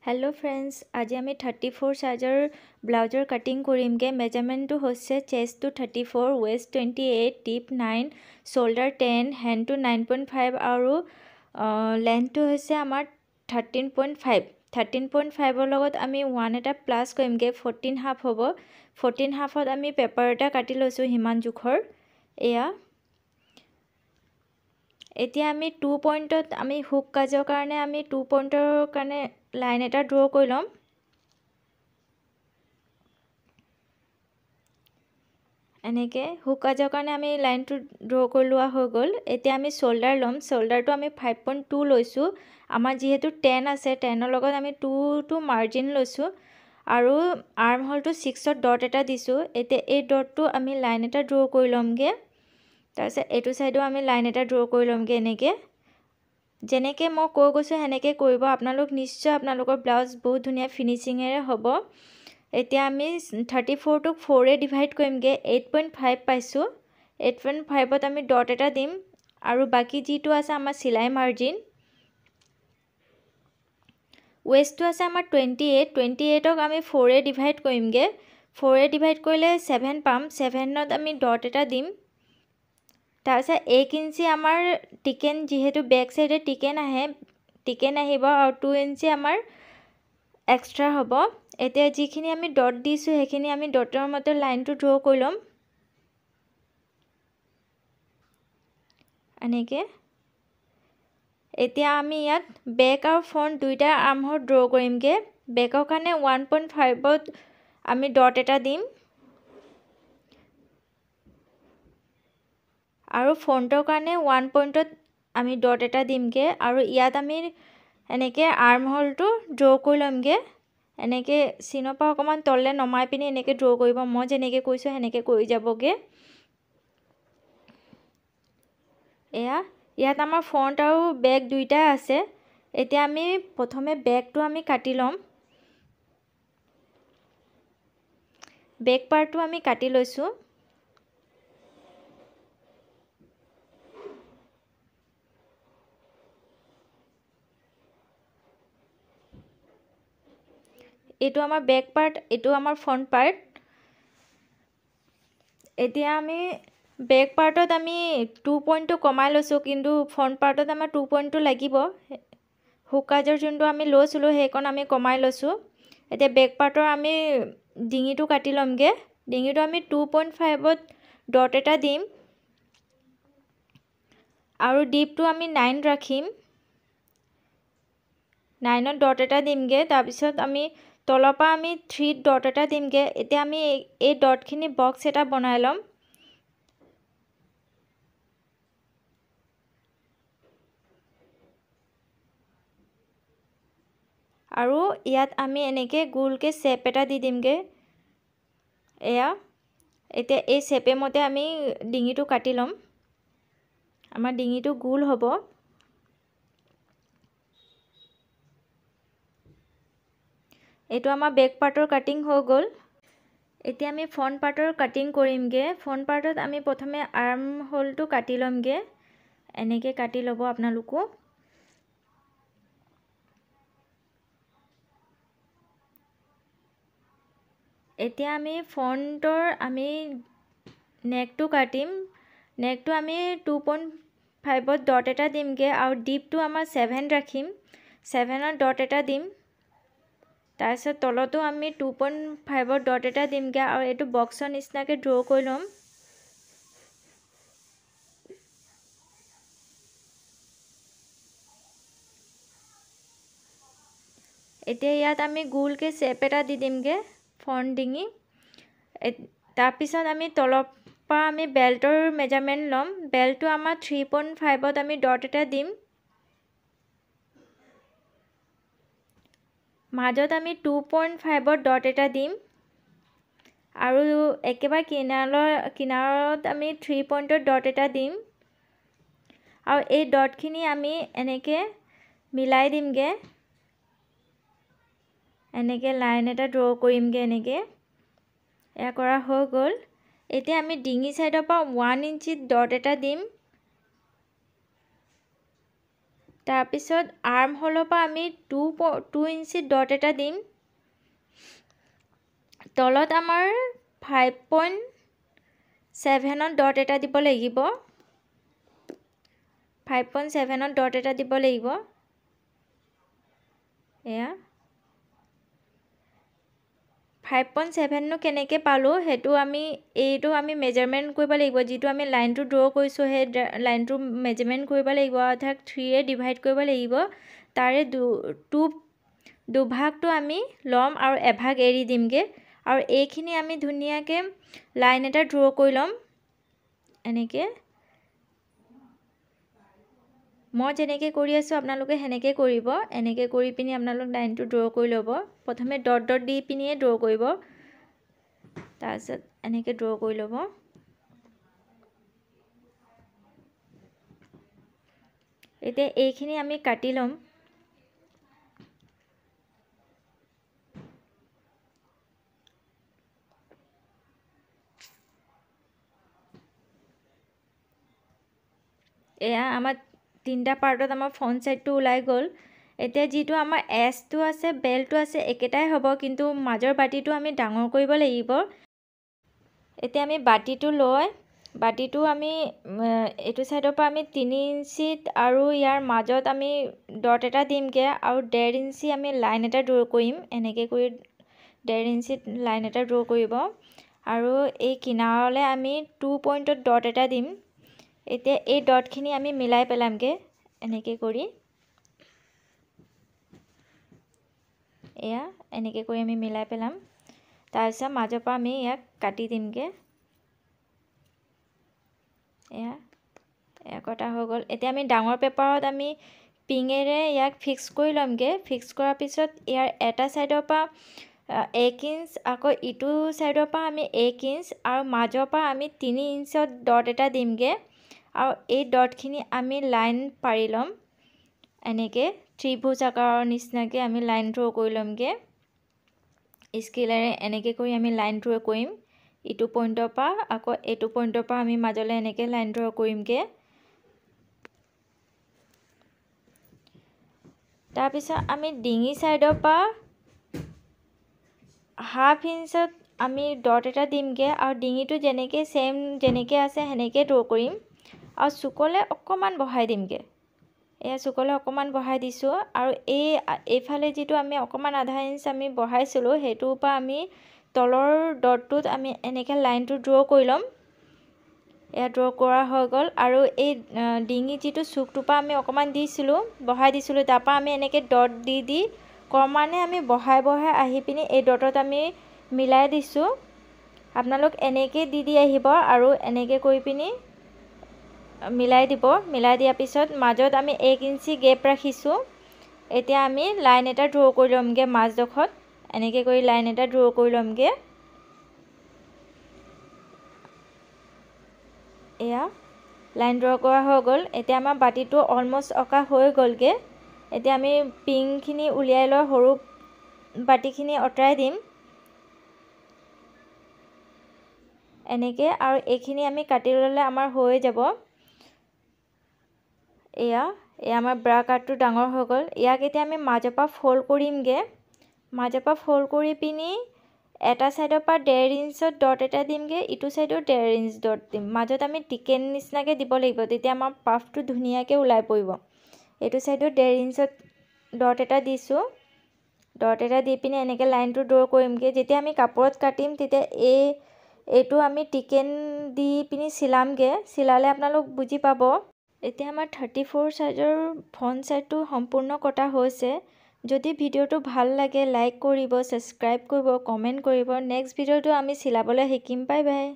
Hello friends, आज आम 34 scissor ब्लाउजर cutting करिमगे। Measurement तो होच्छे चेस्ट तो 34, वेस्ट 28, टिप 9, शोल्डर 10, हैंड तो 9.5 और लेंथ तो होच्छे आमार 13.5। 13.5 लगत आमी वन एटा प्लास करिमगे 14 हाफ होबो। 14 हाफत आमी पेपर एटा काटि लैसु हिमान जुखर। एया এতিয়া আমি 2 পইণ্টত আমি হুক কাজৰ কাৰণে আমি 2 পইণ্টৰ কাৰণে লাইন এটা ড্ৰ কৰি লম। এনেকে হুক কাজৰ কাৰণে আমি লাইনটো ড্ৰ কৰি লোৱা হৈ গ'ল। এতিয়া আমি শোল্ডাৰ লম। শোল্ডাৰটো আমি 5.2 লৈছো। আমাৰ যেহেতু 10 আছে, 10ৰ লগত আমি 2 টো মাৰ্জিন লৈছো আৰু আৰ্ম হোলটো 6ত ডট এটা দিছো। এতিয়া এই ডটটো আমি লাইন এটা ড্ৰ কৰি লমগে। তাৰপিছত এইটো সাইডো আমি লাইন এটা ড্ৰ কৰি লমগে এনেকে। যেনেকে মই কৈ গৈছো হেনেকে কৰিব। আপোনালোক নিশ্চয় আপোনালোকৰ ব্লাউজ বহুত ধুনীয়া ফিনিশিংৰে হ'ব। এতিয়া আমি 34 টোক 4 এ ডিভাইড কৰিমগে। 8.5 পাইছো। 8.5ত আমি ডট এটা দিম আৰু বাকি যেটো আছে আমাৰ সিলাই মাৰ্জিন। ওয়েস্টটো আছে আমাৰ 28। 28ক আমি 4 এ ডিভাইড কৰিমগে। 4 এ ডিভাইড কৰিলে 7 পাম। 7ত আমি ডট এটা দিম। তাৰপিছত 1 ইঞ্চি আমাৰ টিকেন, যেহেতু বেক সাইডে টিকেন আহে, টিকেন আহিব আৰু 2 ইঞ্চি আমাৰ এক্সট্ৰা হ'ব। এতিয়া যিখিনি আমি ডট দিছো সেইখিনি আমি ডটৰ মতে লাইনটো ড্ৰ কৰি লম এনেকে। এতিয়া আমি ইয়াত বেক আৰু ফ্ৰন্ট দুইটা আৰ্ম হোল ড্ৰ কৰিমগে। বেকৰ কাৰণে 1.5ত আমি ডট এটা দিম আৰু ফ্ৰন্টৰ কাৰণে 1 পইণ্টত আমি ডট এটা দিমগে আৰু ইয়াত আমি এনেকে আৰ্ম হোলটো ড্ৰ কৰি লমগে। এনেকে সিনৰ পৰা অকমান তললে নমাই পিনি এনেকে ড্ৰ কৰিব। মই যেনেকে কৈছো হেনেকে কৰি যাবগে। এয়া ইয়াত আমাৰ ফ্ৰন্ট আৰু বেক দুইটা আছে। এতিয়া আমি প্ৰথমে বেকটো আমি কাটি লম। বেক পাৰ্টটো আমি কাটি লৈছো। এটো আমাৰ বেক পাৰ্ট, এটো আমাৰ ফ্ৰন্ট পাৰ্ট। এতিয়া আমি বেক পাৰ্টত আমি 2 পইণ্টটো কমাই লৈছো, কিন্তু ফ্ৰন্ট পাৰ্টত আমাৰ 2 পইণ্টটো লাগিব। হুক কাজৰ যোনটো আমি লৈছিলো সেইকণ আমি কমাই লৈছো। এতিয়া বেক পাৰ্টৰ আমি ডিঙিটো কাটি লমগে। ডিঙিটো আমি 2.5ত ডট এটা দিম আৰু ডিপটো আমি 9 ৰাখিম। 9ত ডট এটা দিমগে। তাৰপিছত আমি তলৰ পৰা আমি 3 ডট এটা দিমগে। এতিয়া আমি এই ডটখিনি বক্স এটা বনাই লম। আৰু ইয়াত আমি এনেকে গোলকে শেপ এটা দি দিমগে। এয়া এতিয়া এই শেপে মতে আমি ডিঙিটো কাটি লম। আমাৰ ডিঙিটো গোল হ'ব। এটো আমাৰ বেক পাৰ্টৰ কাটিং হৈ গ'ল। এতিয়া আমি ফ্ৰন্ট পাৰ্টৰ কাটিং কৰিমগে। ফ্ৰন্ট পাৰ্টত আমি প্ৰথমে আৰ্ম হোলটো কাটি লমগে। এনেকে কাটি ল'ব আপোনালোকো। এতিয়া আমি ফ্ৰন্টৰ আমি নেকটো কাটিম। নেকটো আমি 2.5ত ডট এটা দিমগে আৰু ডিপটো আমাৰ 7 ৰাখিম। 7ত ডট এটা দিম। তাৰপিছত তলতো আমি 2.5ত ডট এটা দিমগে আৰু এইটো বক্সৰ নিচিনাকে ড্ৰ কৰি লম। এতিয়া ইয়াত আমি গোলকে শেপ এটা দি দিমগে ফ্ৰন্ট ডিঙি। তাৰপিছত আমি তলৰ পৰা আমি বেল্টৰ মেজাৰমেন্ট লম। বেল্টটো আমাৰ 3.5ত আমি ডট এটা দিম। মাজত আমি 2.5ত ডট এটা দিম আৰু একেবাৰে কিনাৰত আমি 3 পইণ্টত ডট এটা দিম আৰু এই ডটখিনি আমি এনেকে মিলাই দিমগে। এনেকে লাইন এটা ড্ৰ কৰিমগে এনেকে। এয়া কৰা হৈ গ'ল। এতিয়া আমি ডিঙি সাইডৰ পৰা 1 ইঞ্চি ডট এটা দিম তাৰপিছত আৰ্ম হোলৰ পৰা আমি 2 ইঞ্চি ডট এটা দিম তলত আমাৰ 5.7 ডট এটা দিব লাগিব 5.7 ডট এটা দিব লাগিব এয়া 5.7 নো কেনেকৈ পালোঁ সেইটো এইটো আমি মেজাৰমেণ্ট কৰিব লাগিব যিটো আমি লাইনটো ড্ৰ কৰিছোঁ সেই লাইনটো মেজাৰমেণ্ট কৰিব লাগিব অৰ্থাৎ 3 ডিভাইড কৰিব লাগিব তাৰে দুভাগটো আমি ল'ম আৰু এভাগ এৰি দিমগে আৰু এইখিনি আমি ধুনীয়াকৈ লাইন এটা ড্ৰ কৰি ল'ম এনেকৈ মই যেনেকৈ কৰি আছোঁ আপোনালোকে সেনেকৈ কৰিব এনেকৈ কৰি পিনি আপোনালোক লাইনটো ড্ৰ কৰি ল'ব প্ৰথমে ডট ডট দি পিনিয়ে ড্ৰ কৰিব তাৰপিছত এনেকৈ ড্ৰ কৰি ল'ব এতিয়া এইখিনি আমি কাটি ল'ম এয়া আমাৰ তিনটা পাৰ্টত আমাৰ ফ্ৰণ্ট সাইডটো ওলাই গ'ল এতিয়া যিটো আমাৰ এছটো আছে বেলটো আছে একেটাই হ'ব কিন্তু মাজৰ বাটিটো আমি ডাঙৰ কৰিব লাগিব এতিয়া আমি বাটিটো লৈ বাটিটো আমি এইটো সাইডৰ পৰা আমি 3 ইঞ্চিত আৰু ইয়াৰ মাজত আমি ডট এটা দিমগে আৰু 1.5 ইঞ্চি আমি লাইন এটা ড্ৰ কৰিম এনেকৈ কৰি 1.5 ইঞ্চিত লাইন এটা ড্ৰ কৰিব আৰু এই কিনাৰলৈ আমি 2 পইণ্টত ডট এটা দিম এতিয়া এই ডটখিনি আমি মিলাই পেলামগে এনেকৈ কৰি এয়া এনেকৈ কৰি আমি মিলাই পেলাম তাৰপিছত মাজৰ পৰা আমি ইয়াক কাটি দিমগে এয়া কটা হৈ গ'ল এতিয়া আমি ডাঙৰ পেপাৰত আমি পিঙেৰে ইয়াক ফিক্স কৰি ল'মগে ফিক্স কৰাৰ পিছত ইয়াৰ এটা সাইডৰ পৰা 1 ইঞ্চ আকৌ ইটো সাইডৰ পৰা আমি 1 ইঞ্চ আৰু মাজৰ পৰা আমি 3 ইঞ্চত ডট এটা দিমগে আৰু এই ডটখিনি আমি লাইন পাৰি ল'ম এনেকৈ ত্ৰিভুজ আকাৰৰ নিচিনাকৈ আমি লাইন ড্ৰ কৰি ল'মগে স্কেলেৰে এনেকৈ কৰি আমি লাইন ড্ৰ কৰিম ইটো পইণ্টৰ পৰা আকৌ এইটো পইণ্টৰ পৰা আমি মাজলৈ এনেকৈ লাইন ড্ৰ কৰিমগে তাৰপিছত আমি ডিঙি সাইডৰ পৰা হাফ ইঞ্চত আমি ডট এটা দিমগে আৰু ডিঙিটো যেনেকৈ সেম যেনেকৈ আছে সেনেকৈ ড্ৰ কৰিম আৰু চুকলে অকণমান বঢ়াই দিমগে এয়া চুকলে অকণমান বঢ়াই দিছোঁ আৰু এইফালে যিটো আমি অকণমান আধা ইঞ্চ আমি বঢ়াইছিলোঁ সেইটোৰ পৰা আমি তলৰ ডটটোত আমি এনেকৈ লাইনটো ড্ৰ কৰি ল'ম এয়া ড্ৰ কৰা হৈ গ'ল আৰু এই ডিঙি যিটো চুকটোৰ পৰা আমি অকণমান দিছিলোঁ বঢ়াই দিছিলোঁ তাৰপৰা আমি এনেকৈ ডট দি ক্ৰমান্বয়ে আমি বঢ়াই আহি পিনি এই ডটত আমি মিলাই দিছোঁ আপোনালোক এনেকৈ দি আহিব আৰু এনেকৈ কৰি পিনি মিলাই দিব মিলাই দিয়াৰ পিছত মাজত আমি 1 ইঞ্চি গেপ ৰাখিছোঁ এতিয়া আমি লাইন এটা ড্ৰ কৰি ল'মগে মাজডোখৰত এনেকৈ কৰি লাইন এটা ড্ৰ কৰি ল'মগে এয়া লাইন ড্ৰ কৰা হৈ গ'ল এতিয়া আমাৰ বাটিটো অলমষ্ট অঁকা হৈ গ'লগে এতিয়া আমি পিংখিনি উলিয়াই লৈ সৰু বাটিখিনি অঁতৰাই দিম এনেকৈ আৰু এইখিনি আমি কাটি ল'লে আমাৰ হৈ যাব এয়া আমাৰ ব্ৰা কাটটো ডাঙৰ হৈ গ'ল ইয়াক এতিয়া আমি মাজৰ পৰা ফ'ল্ড কৰিমগে মাজৰ পৰা ফ'ল্ড কৰি পিনি এটা সাইডৰ পৰা 1.5 ইঞ্চত ডট এটা দিমগে ইটো সাইডৰ 1.5 ইঞ্চ ডট দিম মাজত আমি টিকেন নিচিনাকৈ দিব লাগিব তেতিয়া আমাৰ পাফটো ধুনীয়াকৈ ওলাই পৰিব এইটো সাইডৰ 1.5 ইঞ্চত ডট এটা দিছোঁ ডট এটা দি পিনি এনেকৈ লাইনটো ড্ৰ কৰিমগে যেতিয়া আমি কাপোৰত কাটিম তেতিয়া এইটো আমি টিকেন দি পিনি চিলামগে চিলালে আপোনালোক বুজি পাব এতিয়া আমাৰ 34 সাইজৰ ফ্ৰণ্ট সাইডটো সম্পূৰ্ণ কটা হৈছে যদি ভিডিওটো ভাল লাগে লাইক কৰিব সাবস্ক্ৰাইব কৰিব কমেন্ট কৰিব নেক্সট ভিডিওটো আমি চিলাবলৈ শিকিম বাই বাই